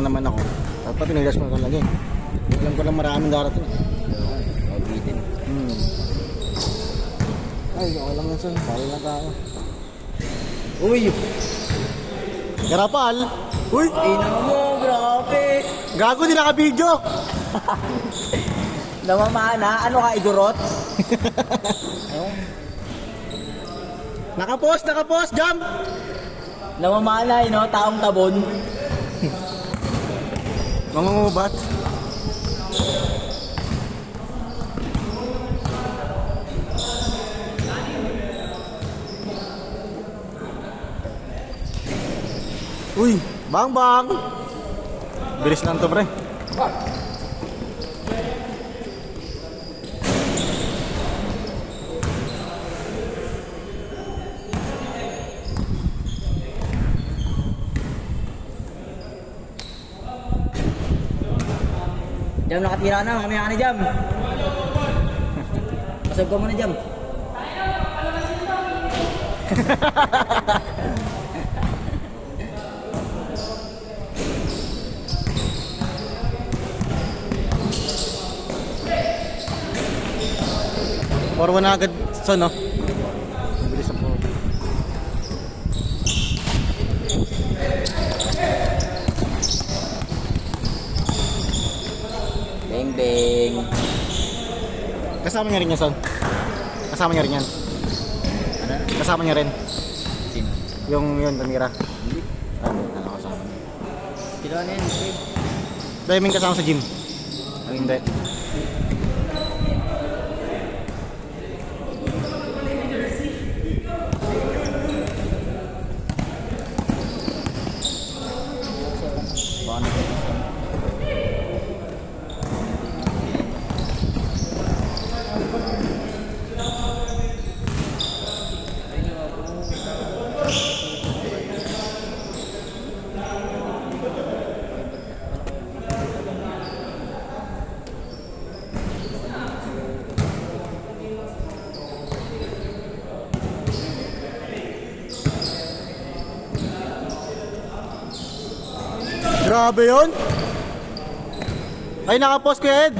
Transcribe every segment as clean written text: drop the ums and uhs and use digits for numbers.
naman ako. Dapat pinilas ko lang lagi. Alam ko lang maraming darating. Mabitin. Ay, okay lang yan son. Bawal lang tayo. Uy! Garapal! Uy! Ina mo, grabe! Gago, di naka-video! Namamana, ano ka, idurot? Nakapost! Jump! Namamana, no? Taong tabon. Mangungubat. Uy, bang! Bilis lang to, pre. Jam, nakatira na. Mamaya ka na, Jam. Pasag ko muna, Jam. Forward na agad, son, no? Bilis ang forward. Beng, beng. Kasama niya rin yan, son. Kasama niya rin yan. Ano? Kasama niya rin. Sino? Yung yun, Tamira. Ano, kasama. Sino na yan? Okay. Dahil may kasama sa gym. Ay, hindi. Baka na. Grabe yun. Ay, nakapost ko, Ed.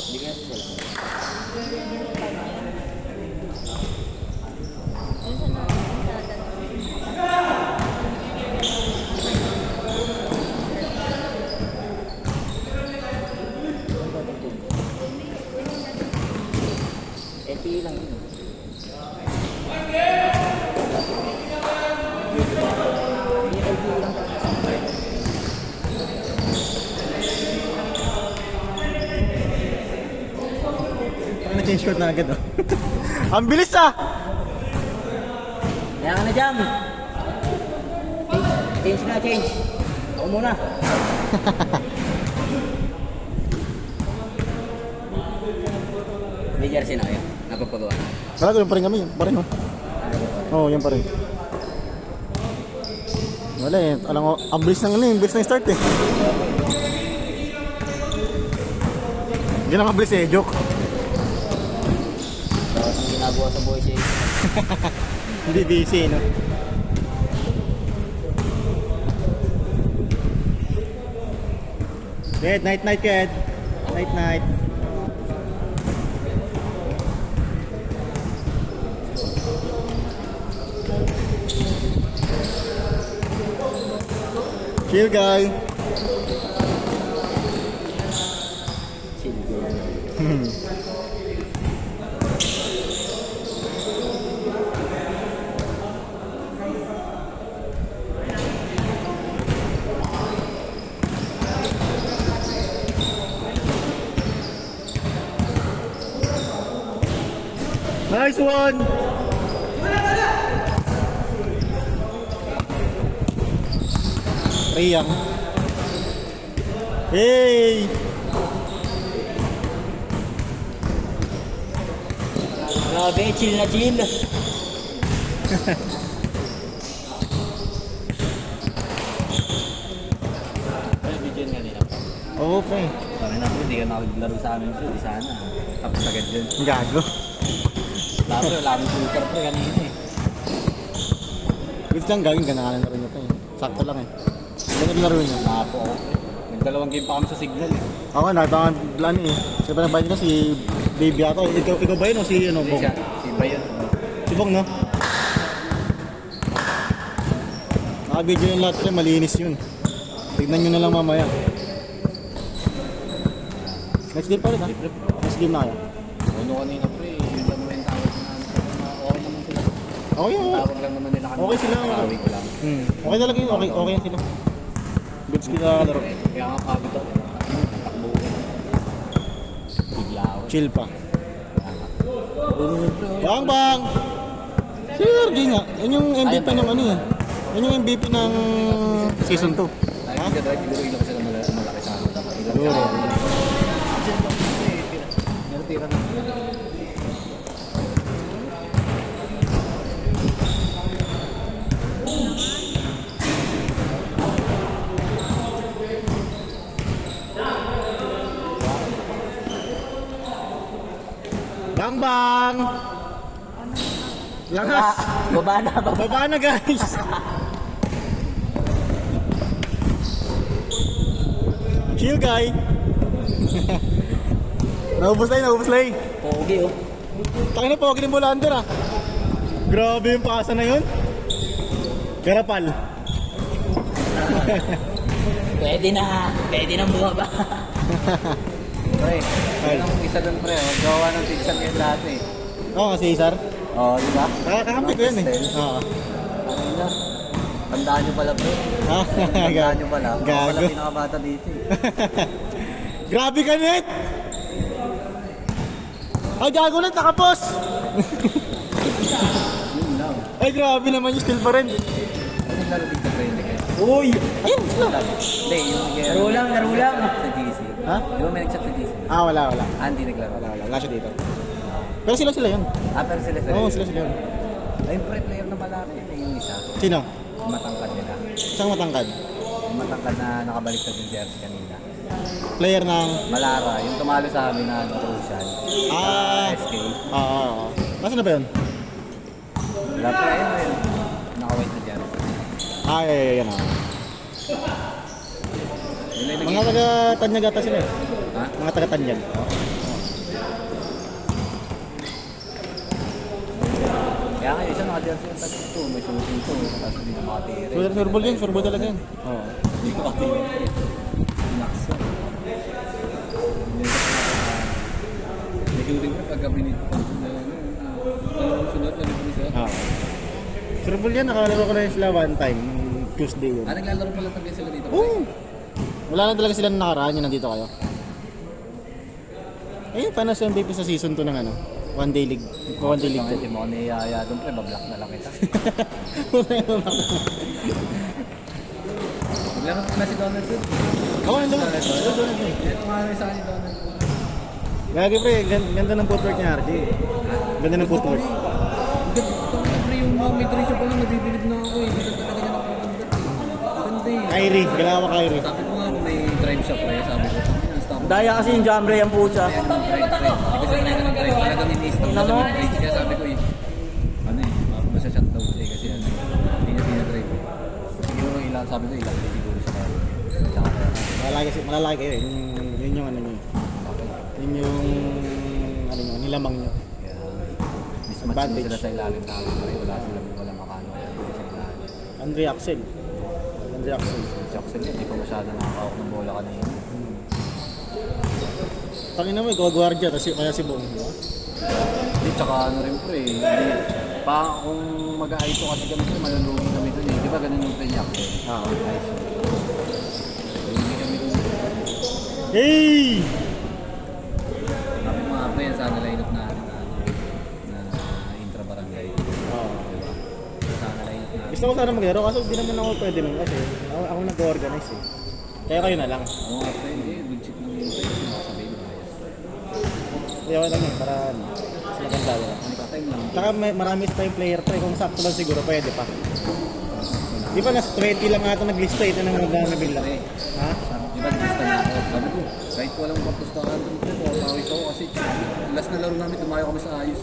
Hindi ka sila. FP lang yun. Ano, change short na agad, oh. Ang bilis, ah. Kaya ka na, Jam. Change na, change. Ako muna. May jersey na kayo. Napapagawa na. Wala, doon pa rin kami. Yun pa rin, oh. Oo, yan pa rin. Wala eh. Alam ko, ang bilis ng ano eh. Ang bilis ng start eh. Hindi lang ang bilis eh. Joke. Tapos ang ginagawa sa boys eh. Hindi busy, no? Ed, night, Ed. Night. Chill, guy. Chill girl. Nice one! Riyang. Hey! Grabe, chill na chill. Ano video yun kanina pa? Oo, pre. Sabi na po, hindi ka nakaglaro sa amin po. Di sana. Tapos agad yun. Gago. Wala kami super pre kanina eh. Goods lang, gagawin ka na laro niya pa eh. Sakto lang eh. Ganyan laro niya. Napo ako. Nagdalawang game pa kami sa signal eh. Ako nga, nakita ko plan eh. Siyempre na bayad ko si Baby ako. Ikaw ba yun o si ano, Hindi Bong? siya. Si Bayan. Si Bong, no? Naka-video yung lahat pre, malinis yun. Tignan nyo na lang mamaya. Next game pa rin ha? Next game na kaya? Ano kanina pre, yun lang naman yung tawag na okay naman sila. Okay, okay. Tawag lang naman nila kanina. Okay sila. Tawag ko lang. Okay talaga yun, okay yan sila. Goods kita laro. Kaya nga pagod ako. Takbo ko. Bigla ako. Chill pa. Bang! Bang! Si RJ nga, yan yung MVP ng ano eh. Yan yung MVP ng season 2. Ay, hindi ka drive, siguro ilang sila malaki sa akin. Siguro. Tira na. Bang bang! Langas! Baba na, Baba na guys! Chill guy! Naubos na eh. Pogi oh. Takin na pogi ng Bolander ah. Grabe yung pasa na yun. Garapal. Pwede nang bumaba. Pre, Ay. yun ang isa doon pre, oh. Gawa ng tigsan yung dati. Oo kasi Isar. Oo, di ba? Kakampi ko yun eh. Oo. Ano na? Tandaan nyo pala pre. Ah, Tandaan nyo pala. Ako pala Gago. pinakabata dito eh. Grabe ka net! Ay gago net, nakapos! Yun lang. Ay grabe naman yung still pa rin. Ano yung laro dito pre? Hindi kayo? Uy! Ayun sila! Hindi, yung Laro lang. sa GC. Ha? Di ba may nag-chat sa GC? Ah wala. Ah, hindi naglaro. Wala siya dito. Pero sila yun. Ah, pero sila Oo, sila yun. Ayun pre, player na malaki yun eh, yung isa. Sino? Yung matangkad nila. Siyang matangkad. Yung matangkad na nakabaliktad yung jersey kanina. Player ng... Malara, yung tumalo sa amin na crucial. Ah! SK. Oo. Nasaan na ba yun? Wala pa ayun. Naka-white na jersey. Ah, yan. Yun ay Mga taga-Tanyag ata sila eh. Ha? Mga taga-Tanyag. Kaya nga, isa naka-jersey yung tag ito. May shooting to. Tapos hindi na makatiri. Surbol talaga yun. Oo. Hindi na makatiri. Nakso. May shooting ko pagka binit pa. Sunod na rin siya. Ah. Surbol yan, nakalaro ko na yun sila one time. Tuesday yun. Ah, naglalaro pala tabi sila dito. Oo! Wala na talaga sila nakaraan, yun nandito kayo. Ayun, paano sa MVP sa season 2 ng ano? One day league. One day league. Hindi mo ako niyaya doon pre, bablock na lang kita. Naglaro na si Donald doon. Oo, nandun. Ito nga rin sa akin ni Donald. Lagi pre, ganda ng footwork niya, RJ. Ganda ng footwork. Pre, yung mid-range pa lang, nabibilib na ako eh. Ganda talaga niya nakapaganda. Ganda eh. Kyrie, galawa Kyrie. Sabi ko nga kung may drive siya pre, sabi ko. Stop. Daya kasi yung Jamre ang pusa. Ayan yung drive pre. Hindi ko siya na ng drive. Talagang ini-stop na Ano? sa drive. Kaya sabi ko eh. Ano eh, mababa siya shutdown eh. Kasi ano, hindi niya pinadrive eh. Siguro ilan, sabi ko ilan. Siguro siya kaya. Tsaka Malalaki kayo eh. Yun yung ano nyo. Yun yung ano nyo, nilamang nyo. kaya mismatch Advantage. na sila sa ilalim namin. Pre, wala silang wala makano. Kaya hindi sa ilalim. Andre Axel. Si Axel yun, hindi pa masyado nakakawak ng bola kanina. Tangina mo, gawagwardiya, kaya si Bong. Hindi, tsaka ano rin pre, hindi. Pa, kung mag-aito kasi kami sir, malulungi kami dun eh. Di ba ganun yung play niya Axel? Ah. Hindi kami dun. Hey! Sabi mga pre, sana line up natin na intra-barangay. Oh. Diba? Sana line up natin. Gusto ko sana maglaro kaso di naman ako pwede nun kasi ako nag-organize eh. Kaya kayo na lang. Oo nga pre, hindi. Good check ng yung pre. Sinasabay mo kaya. Hindi ako lang yun para mas maganda lang. Ano ka time lang? Tsaka marami tayong player pa eh. Kung sakto lang siguro pwede pa. Di ba nas 20 lang ata naglista ito nang nabigla. Pre, Ha? di ba nagista na ako? Sabi ko, kahit walang papustakan doon, pre, pawis ako kasi last na laro namin, tumayo kami sa ayos.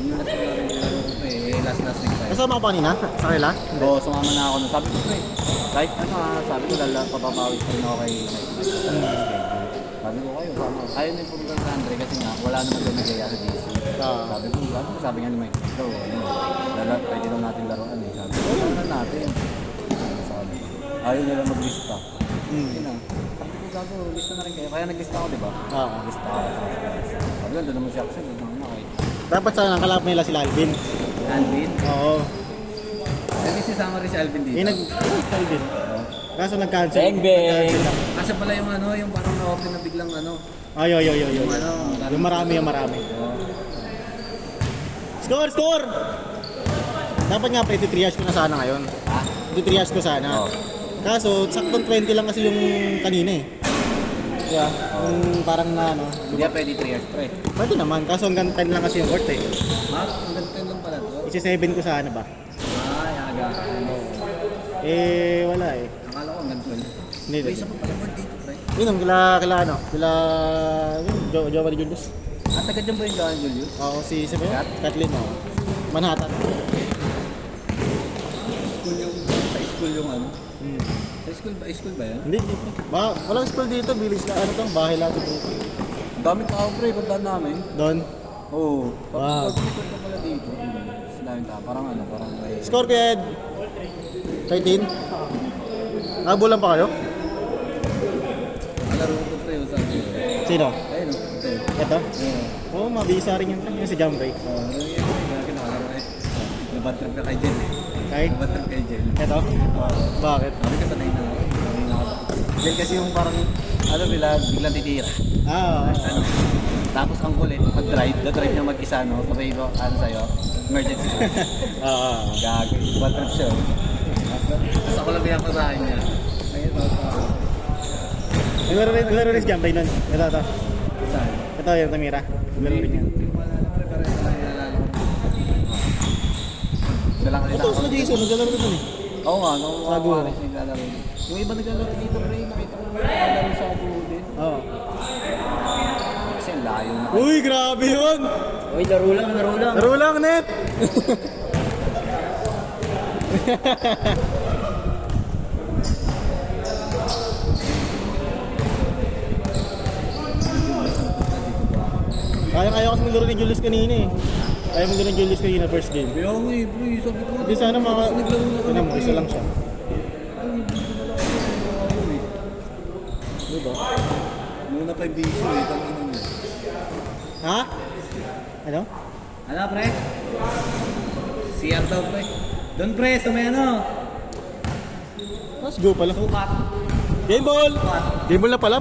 Yung last na laro ko, pre, last week tayo. Kasama ka pa kanina? Sa kanila? Oo, sumama na ako nun. Sabi ko, pre, kahit ano sabi ko, papapawis pa rin ako kay Sabi ko kayo, ayaw na yung pumunta sa Andre kasi nga, wala naman doon nagaya sa DC. Sabi nga ni Mike, bro, pwede lang natin laruan eh. Sabi ko, wala na natin. Sabi ko, ayaw nila maglista. Yun na. Sabi ko, gago, lista na rin kayo. Kaya naglista ako, di ba? Naglista ako. Sabi ko, doon naman si Axel, doon naman kayo. Dapat sana kalap nila sila Alvin. Alvin? Oo. Hindi sisama rin si Alvin dito. Alvin. Kaso nag-cancel. Bang, bang. Kasi pala yung ano, yung parang na-open na biglang ano. Ay. Yung ano. Yung marami. Score! Dapat nga pre-triage ko na sana ngayon. Ha? Triage ko sana. Oo. Kaso, saktong 20 lang kasi yung kanina eh. Kaya, yung parang na ano. Hindi pa pwede 3 years, pre. Pwede naman, kaso hanggang 10 lang kasi yung court eh. Ha? Ang ganito lang pala to. Isi 7 ko sana ba? Ay, aga. Wala eh. Akala ko hanggang 12. Hindi. May isa pa pala board dito, pre. Yun ang kila ano, Jowa ni Julius. At taga dyan ba yung John Julius? Oo, si ba yun? Kathleen, oo. Manhattan. School yung ano? Hmm. School ba yan? Hindi. Walang school dito, bilis na ano to, bahay lang dito. Ang daming tao, pre. Punta namin. Doon. Oo. Wow. Pag-ikot ka pala dito. Mas daming tao. Parang ano, parang may... Score kaya 13. Nabulan pa kayo? Laro ko, pre. Sa akin. Sino? Ayun, ito. Ito? Oo. Oo, mabisa rin yan. Yung si Jambray. Oo. Nakalaro eh. Nabatrip ka kay Jen. Kay? Nabatrip kay Jen. Ito? Bakit? Sabi ka sanay na ako. Sanay na ako. Jen kasi yung parang, ano biglang titira. Oo. Tapos ang kulit, drive niya mag-isa, no? Sabay ko, ano sa'yo? Emergency bus. Oo. Gago, bad trip siya. Tapos ako lang pinapasahin niya. Ayun, Naglaro rin si Jambray nun. Ito. saan? Ito yung Tamira. Naglaro rin yan. Wala na, pre, parang sa lang nilalaro ko. Siya lang Ito, sila Jason. Naglaro rin dun eh. Oo nga, nung mga Sago. pares naglalaro. Yung iba naglalaro dito, pre, nakita ko naglalaro sa ako din. Oo. Kasi ang layo na. Uy, grabe yun! Uy, laro lang. Laro lang, net! Kaya kasi maglaro ni Julius kanina eh. Kaya maglaro ni Julius kanina first game. Kaya ako eh, pre, sabi ko. Hindi sana mga... Naglaro na kami. Ano mo, isa lang siya. Diba? Muna pa yung bisyo eh, tangin mo. Ha? Ano? Ano, pre? CR daw, pre. Doon, pre, sa may ano? Let's go pala. Sukat. Game ball! Game ball na pala.